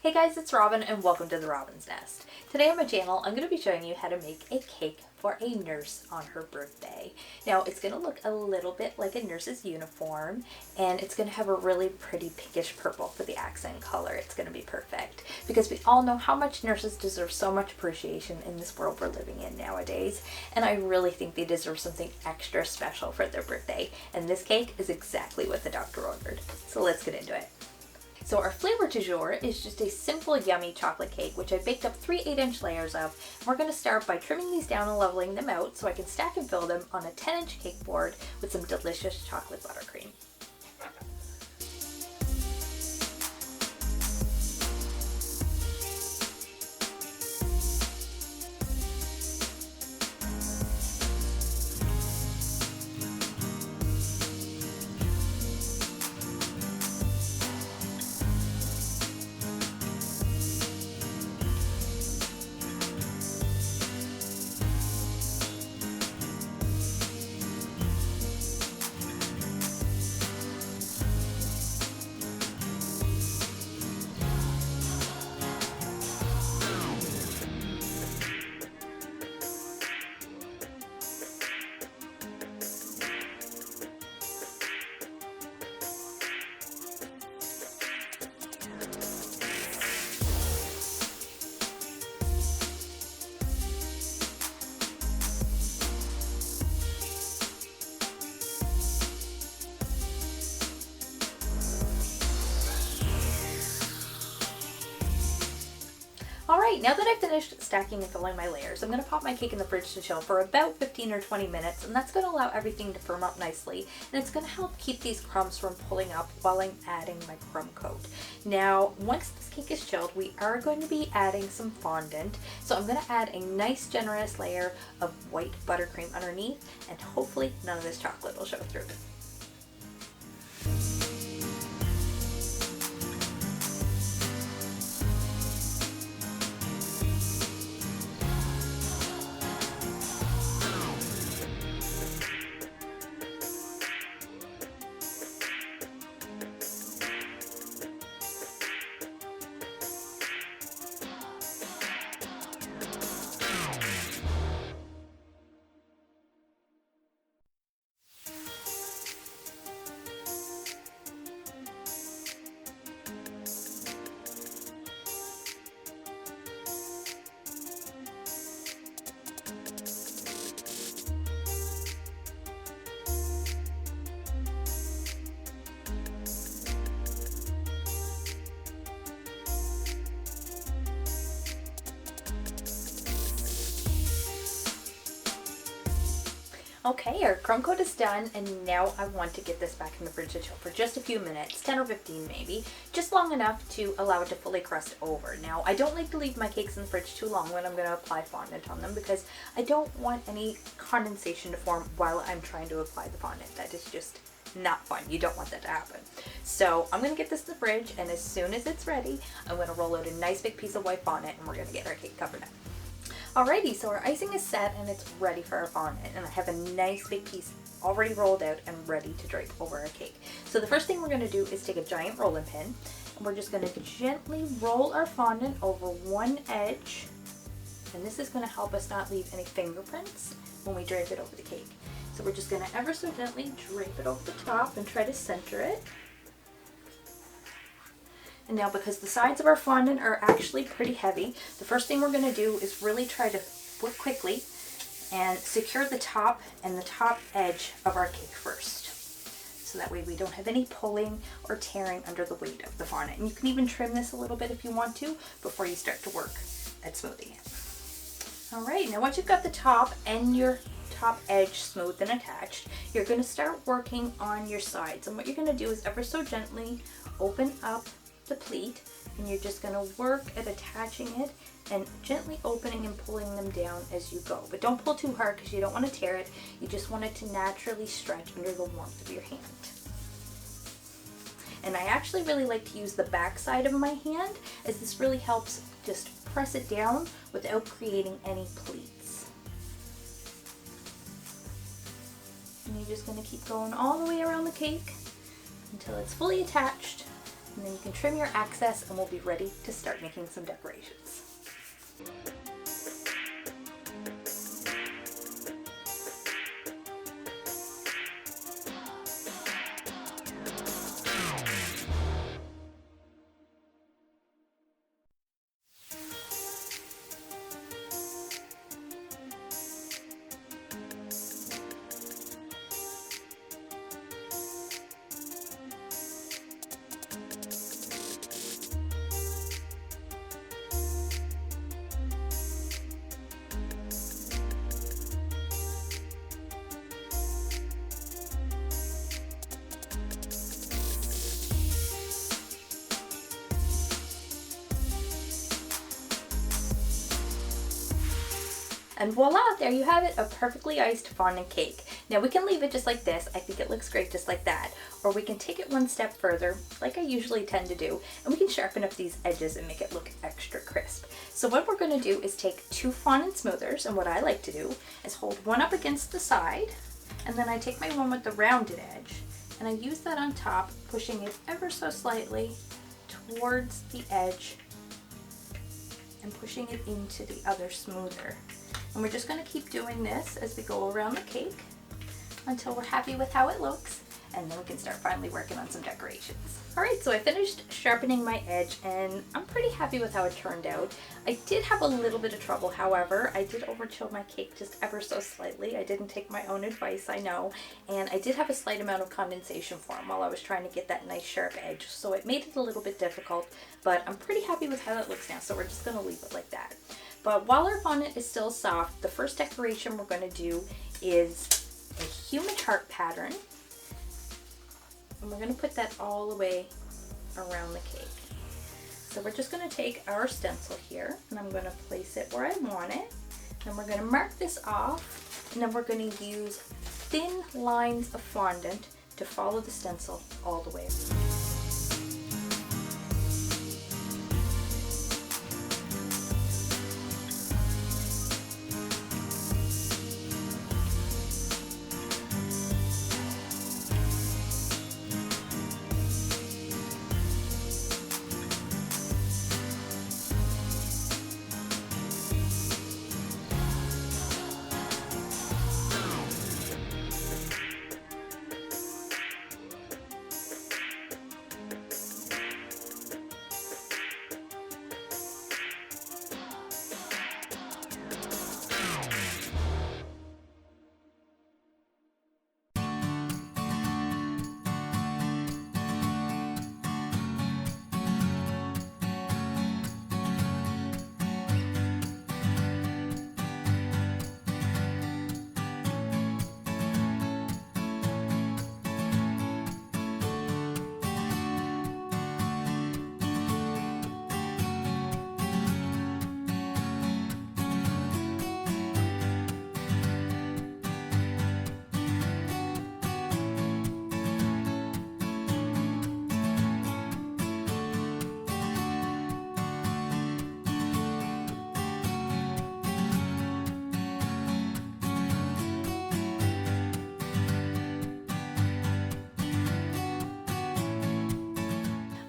Hey guys, it's Robin and welcome to the Robin's Nest. Today on my channel, I'm going to be showing you how to make a cake for a nurse on her birthday. Now, it's going to look a little bit like a nurse's uniform, and it's going to have a really pretty pinkish purple for the accent color. It's going to be perfect because we all know how much nurses deserve so much appreciation in this world we're living in nowadays, and I really think they deserve something extra special for their birthday, and this cake is exactly what the doctor ordered. So let's get into it. So our flavor du jour is just a simple yummy chocolate cake, which I baked up 3 8-inch layers of. We're going to start by trimming these down and leveling them out so I can stack and fill them on a 10-inch cake board with some delicious chocolate buttercream. Alright, now that I've finished stacking and filling my layers, I'm going to pop my cake in the fridge to chill for about 15 or 20 minutes, and that's going to allow everything to firm up nicely, and it's going to help keep these crumbs from pulling up while I'm adding my crumb coat. Now, once this cake is chilled, we are going to be adding some fondant, so I'm going to add a nice generous layer of white buttercream underneath, and hopefully none of this chocolate will show through. Okay, our crumb coat is done, and now I want to get this back in the fridge to chill for just a few minutes, 10 or 15 maybe, just long enough to allow it to fully crust over. Now, I don't like to leave my cakes in the fridge too long when I'm going to apply fondant on them because I don't want any condensation to form while I'm trying to apply the fondant. That is just not fun. You don't want that to happen. So I'm going to get this in the fridge, and as soon as it's ready, I'm going to roll out a nice big piece of white fondant, and we're going to get our cake covered up. Alrighty, so our icing is set and it's ready for our fondant, and I have a nice big piece already rolled out and ready to drape over our cake. So the first thing we're going to do is take a giant rolling pin, and we're just going to gently roll our fondant over one edge, and this is going to help us not leave any fingerprints when we drape it over the cake. So we're just going to ever so gently drape it over the top and try to center it. And now, because the sides of our fondant are actually pretty heavy, the first thing we're going to do is really try to work quickly and secure the top and the top edge of our cake first. So that way we don't have any pulling or tearing under the weight of the fondant. And you can even trim this a little bit if you want to before you start to work at smoothing it. Alright, now once you've got the top and your top edge smooth and attached, you're going to start working on your sides. And what you're going to do is ever so gently open up the pleat, and you're just going to work at attaching it and gently opening and pulling them down as you go. But don't pull too hard because you don't want to tear it. You just want it to naturally stretch under the warmth of your hand. And I actually really like to use the back side of my hand, as this really helps just press it down without creating any pleats. And you're just going to keep going all the way around the cake until it's fully attached And then you can trim your excess and we'll be ready to start making some decorations. And voila, there you have it, a perfectly iced fondant cake. Now we can leave it just like this. I think it looks great just like that. Or we can take it one step further, like I usually tend to do, and we can sharpen up these edges and make it look extra crisp. So what we're gonna do is take 2 fondant smoothers, and what I like to do is hold one up against the side, and then I take my one with the rounded edge, and I use that on top, pushing it ever so slightly towards the edge and pushing it into the other smoother. And we're just going to keep doing this as we go around the cake until we're happy with how it looks, and then we can start finally working on some decorations. Alright, so I finished sharpening my edge and I'm pretty happy with how it turned out. I did have a little bit of trouble, however. I did overchill my cake just ever so slightly. I didn't take my own advice, I know, and I did have a slight amount of condensation form while I was trying to get that nice sharp edge, so it made it a little bit difficult, but I'm pretty happy with how it looks now, so we're just going to leave it like that. But while our fondant is still soft, the first decoration we're going to do is a human heart pattern. And we're going to put that all the way around the cake. So we're just going to take our stencil here, and I'm going to place it where I want it. And we're going to mark this off, and then we're going to use thin lines of fondant to follow the stencil all the way.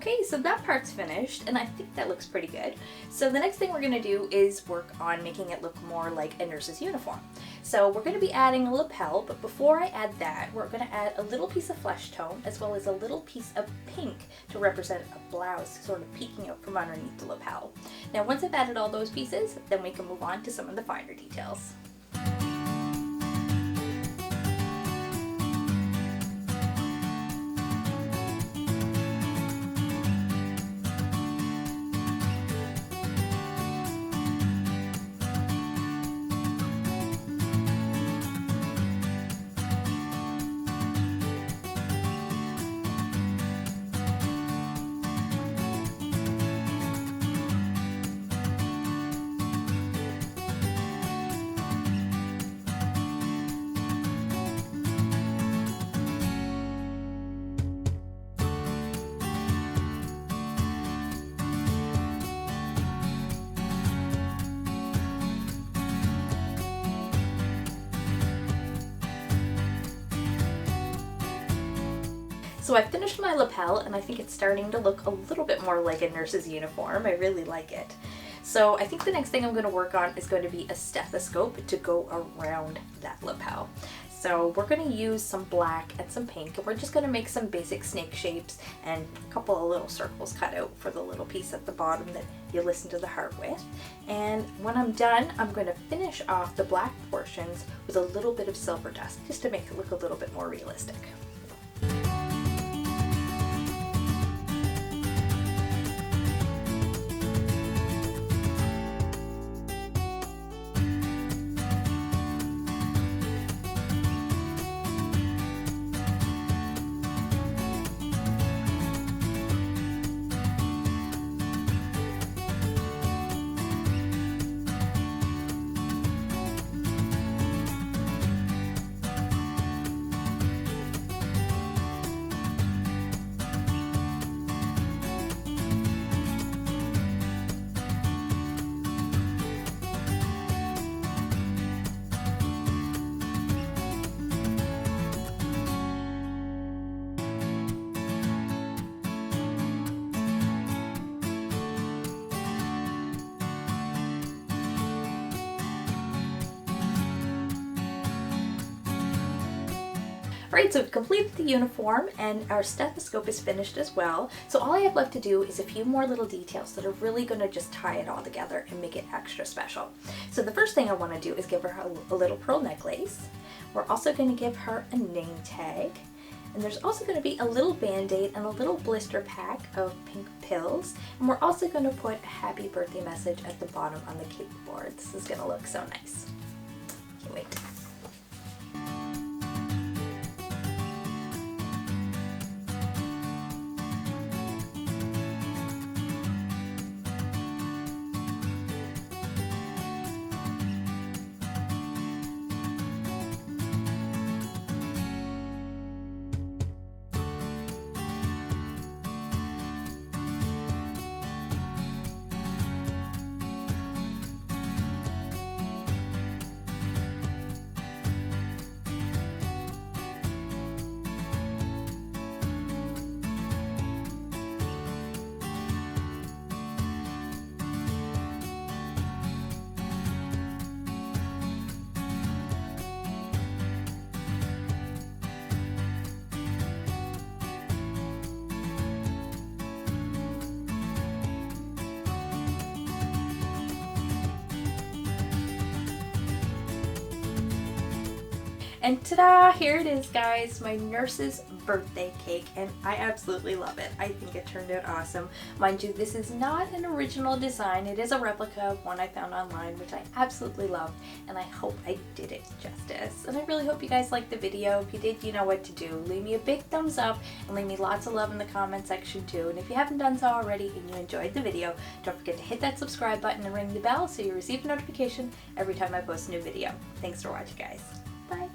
Okay, so that part's finished, and I think that looks pretty good. So the next thing we're going to do is work on making it look more like a nurse's uniform. So we're going to be adding a lapel, but before I add that, we're going to add a little piece of flesh tone as well as a little piece of pink to represent a blouse sort of peeking out from underneath the lapel. Now once I've added all those pieces, then we can move on to some of the finer details. So I finished my lapel and I think it's starting to look a little bit more like a nurse's uniform. I really like it. So I think the next thing I'm going to work on is going to be a stethoscope to go around that lapel. So we're going to use some black and some pink, and we're just going to make some basic snake shapes and a couple of little circles cut out for the little piece at the bottom that you listen to the heart with. And when I'm done, I'm going to finish off the black portions with a little bit of silver dust just to make it look a little bit more realistic. Alright, so we've completed the uniform and our stethoscope is finished as well. So all I have left to do is a few more little details that are really going to just tie it all together and make it extra special. So the first thing I want to do is give her a little pearl necklace. We're also going to give her a name tag. And there's also going to be a little band-aid and a little blister pack of pink pills. And we're also going to put a happy birthday message at the bottom on the cake board. This is going to look so nice. Can't wait. And ta-da! Here it is, guys, my nurse's birthday cake, and I absolutely love it. I think it turned out awesome. Mind you, this is not an original design. It is a replica of one I found online, which I absolutely loved, and I hope I did it justice. And I really hope you guys liked the video. If you did, you know what to do. Leave me a big thumbs up and leave me lots of love in the comment section too. And if you haven't done so already and you enjoyed the video, don't forget to hit that subscribe button and ring the bell so you receive a notification every time I post a new video. Thanks for watching, guys. Bye.